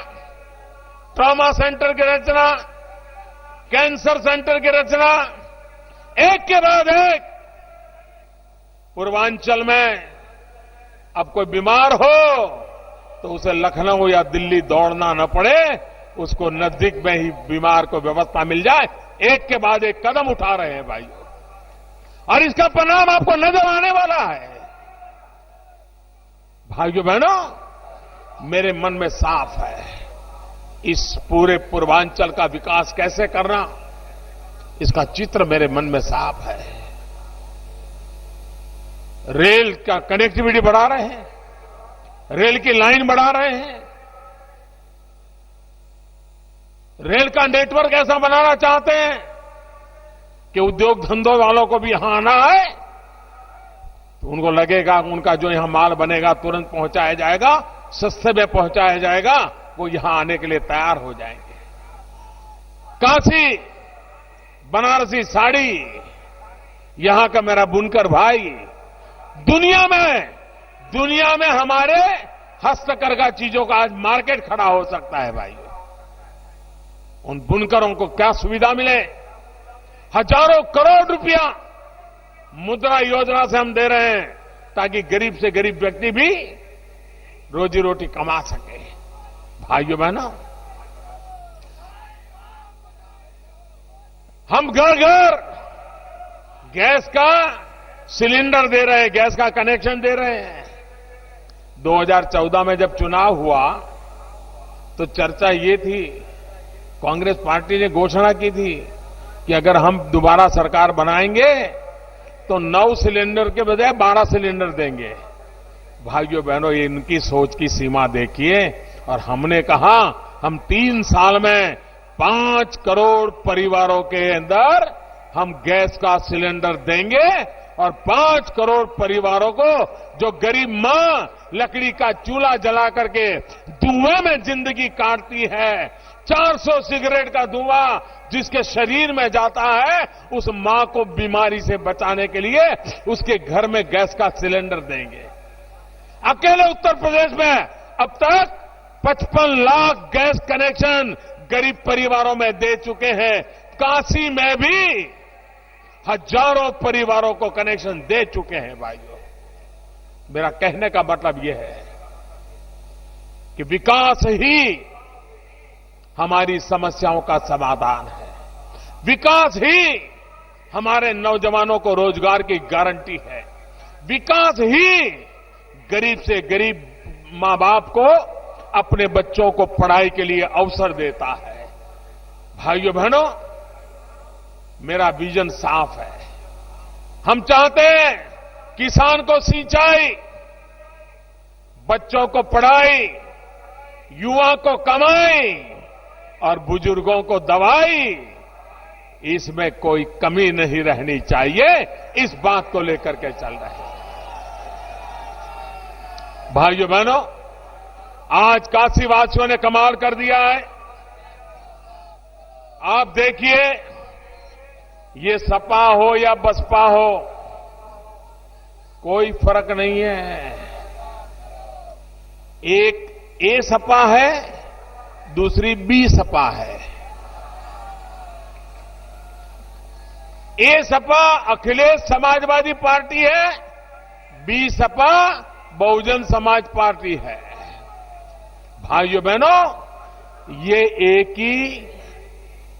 ट्रॉमा सेंटर की रचना, कैंसर सेंटर की रचना, एक के बाद एक पूर्वांचल में। अब कोई बीमार हो तो उसे लखनऊ या दिल्ली दौड़ना न पड़े, उसको नजदीक में ही बीमार को व्यवस्था मिल जाए, एक के बाद एक कदम उठा रहे हैं भाइयों, और इसका परिणाम आपको नजर आने वाला है। भाइयों बहनों, मेरे मन में साफ है, इस पूरे पूर्वांचल का विकास कैसे करना, इसका चित्र मेरे मन में साफ है। रेल का कनेक्टिविटी बढ़ा रहे हैं, रेल की लाइन बढ़ा रहे हैं, रेल का नेटवर्क ऐसा बनाना चाहते हैं कि उद्योग धंधों वालों को भी यहां आना है तो उनको लगेगा उनका जो यहां माल बनेगा तुरंत पहुंचाया जाएगा, सस्ते में पहुंचाया जाएगा, वो यहां आने के लिए तैयार हो जाएंगे। काशी बनारसी साड़ी, यहां का मेरा बुनकर भाई, दुनिया में हमारे हस्तकरघा चीजों का आज मार्केट खड़ा हो सकता है भाइयों। उन बुनकरों को क्या सुविधा मिले, हजारों करोड़ रुपया मुद्रा योजना से हम दे रहे हैं ताकि गरीब से गरीब व्यक्ति भी रोजी रोटी कमा सके। भाइयों बहनों, हम घर घर गैस का सिलेंडर दे रहे हैं, गैस का कनेक्शन दे रहे हैं। 2014 में जब चुनाव हुआ तो चर्चा ये थी, कांग्रेस पार्टी ने घोषणा की थी कि अगर हम दोबारा सरकार बनाएंगे तो 9 सिलेंडर के बजाय 12 सिलेंडर देंगे। भाइयों बहनों, ये इनकी सोच की सीमा देखिए। और हमने कहा हम 3 साल में 5 करोड़ परिवारों के अंदर हम गैस का सिलेंडर देंगे और 5 करोड़ परिवारों को, जो गरीब मां लकड़ी का चूल्हा जला करके धुएं में जिंदगी काटती है, 400 सिगरेट का धुआं जिसके शरीर में जाता है, उस मां को बीमारी से बचाने के लिए उसके घर में गैस का सिलेंडर देंगे। अकेले उत्तर प्रदेश में अब तक 55 लाख गैस कनेक्शन गरीब परिवारों में दे चुके हैं। काशी में भी हजारों परिवारों को कनेक्शन दे चुके हैं। भाइयों, मेरा कहने का मतलब यह है कि विकास ही हमारी समस्याओं का समाधान है, विकास ही हमारे नौजवानों को रोजगार की गारंटी है, विकास ही गरीब से गरीब मां बाप को अपने बच्चों को पढ़ाई के लिए अवसर देता है। भाइयों बहनों, मेरा विजन साफ है। हम चाहते हैं किसान को सिंचाई, बच्चों को पढ़ाई, युवा को कमाई और बुजुर्गों को दवाई, इसमें कोई कमी नहीं रहनी चाहिए। इस बात को लेकर के चल रहे हैं। भाइयों बहनों, आज काशीवासियों ने कमाल कर दिया है। आप देखिए, ये सपा हो या बसपा हो, कोई फर्क नहीं है। एक ए सपा है, दूसरी बी सपा है। ए सपा अखिलेश समाजवादी पार्टी है, बी सपा बहुजन समाज पार्टी है। भाइयों बहनों, ये एक ही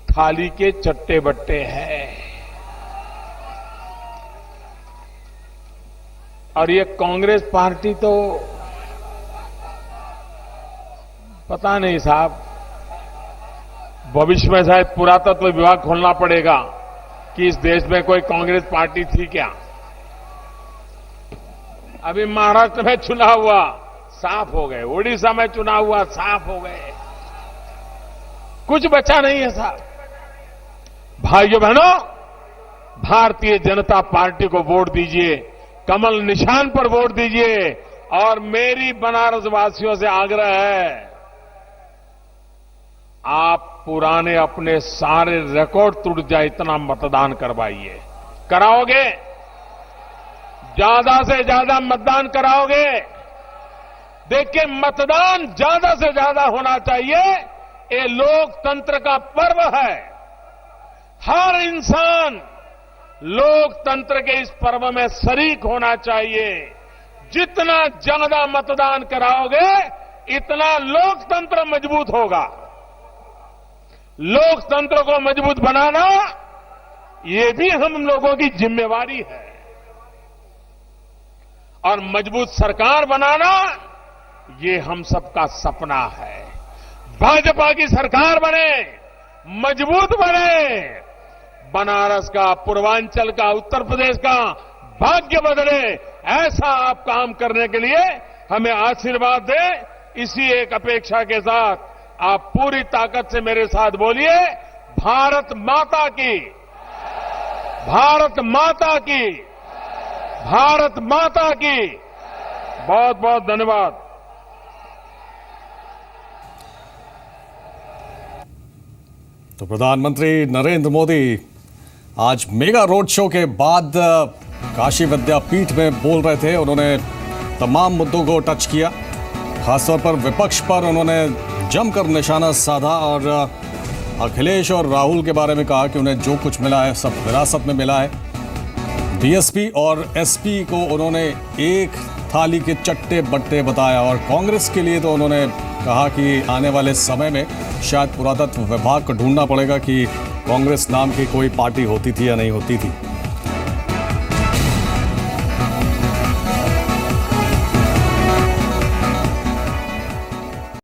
थाली के चट्टे बट्टे हैं। और ये कांग्रेस पार्टी तो पता नहीं साहब, भविष्य में शायद पुरातत्व विभाग खोलना पड़ेगा कि इस देश में कोई कांग्रेस पार्टी थी क्या। अभी महाराष्ट्र में चुनाव हुआ, साफ हो गए, ओडिशा में चुनाव हुआ, साफ हो गए, कुछ बचा नहीं है साहब। भाइयों बहनों, भारतीय जनता पार्टी को वोट दीजिए, कमल निशान पर वोट दीजिए। और मेरी बनारस वासियों से आग्रह है, आप पुराने अपने सारे रिकॉर्ड टूट जाए इतना मतदान करवाइए। कराओगे? ज्यादा से ज्यादा मतदान कराओगे? देखिए, मतदान ज्यादा से ज्यादा होना चाहिए। ये लोकतंत्र का पर्व है। हर इंसान लोकतंत्र के इस पर्व में शरीक होना चाहिए। जितना ज्यादा मतदान कराओगे, इतना लोकतंत्र मजबूत होगा। लोकतंत्र को मजबूत बनाना, ये भी हम लोगों की जिम्मेवारी है। और मजबूत सरकार बनाना, ये हम सबका सपना है। भाजपा की सरकार बने, मजबूत बने, बनारस का, पूर्वांचल का, उत्तर प्रदेश का भाग्य बदले, ऐसा आप काम करने के लिए हमें आशीर्वाद दें। इसी एक अपेक्षा के साथ आप पूरी ताकत से मेरे साथ बोलिए, भारत माता की, भारत माता की, भारत माता की। बहुत बहुत धन्यवाद। तो प्रधानमंत्री नरेंद्र मोदी आज मेगा रोड शो के बाद काशी विद्यापीठ में बोल रहे थे। उन्होंने तमाम मुद्दों को टच किया, खासतौर पर विपक्ष पर उन्होंने जमकर निशाना साधा और अखिलेश और राहुल के बारे में कहा कि उन्हें जो कुछ मिला है सब विरासत में मिला है। बीएसपी और एसपी को उन्होंने एक थाली के चट्टे बट्टे बताया और कांग्रेस के लिए तो उन्होंने कहा कि आने वाले समय में शायद पुरातत्व विभाग को ढूंढना पड़ेगा कि कांग्रेस नाम की कोई पार्टी होती थी या नहीं होती थी।